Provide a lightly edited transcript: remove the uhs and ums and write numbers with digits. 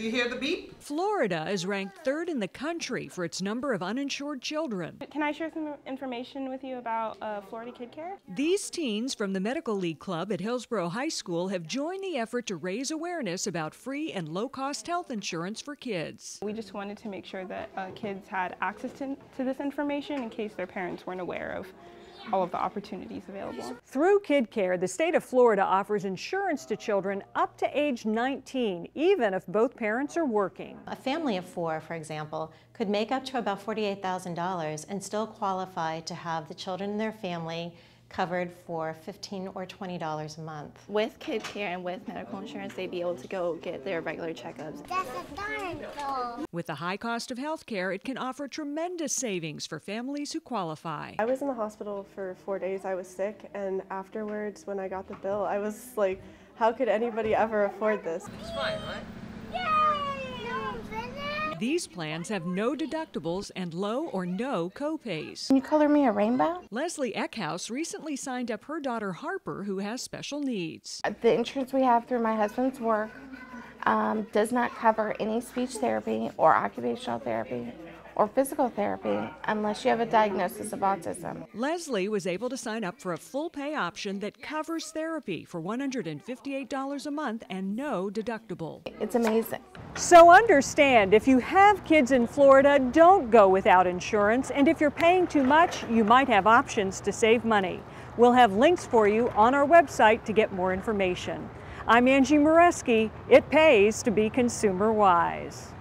you hear the beep? Florida is ranked third in the country for its number of uninsured children. Can I share some information with you about Florida Kid Care? These teens from the Medical League Club at Hillsborough High School have joined the effort to raise awareness about free and low-cost health insurance for kids. We just wanted to make sure that kids had access to this information in case their parents weren't aware of all of the opportunities available. Through Kid Care, the state of Florida offers insurance to children up to age 19, even if both parents are working. A family of 4, for example, could make up to about $48,000 and still qualify to have the children in their family covered for $15 or $20 a month. With Kid Care and with medical insurance, they'd be able to go get their regular checkups. That's a dinosaur. With the high cost of health care, it can offer tremendous savings for families who qualify. I was in the hospital for 4 days. I was sick, and afterwards, when I got the bill, I was like, how could anybody ever afford this? It's fine, right? These plans have no deductibles and low or no copays. Can you color me a rainbow? Leslie Eckhouse recently signed up her daughter Harper, who has special needs. The insurance we have through my husband's work does not cover any speech therapy or occupational therapy or physical therapy unless you have a diagnosis of autism. Leslie was able to sign up for a full pay option that covers therapy for $158 a month and no deductible. It's amazing. So understand, if you have kids in Florida, don't go without insurance, and if you're paying too much, you might have options to save money. We'll have links for you on our website to get more information. I'm Angie Moreski. It pays to be consumer wise.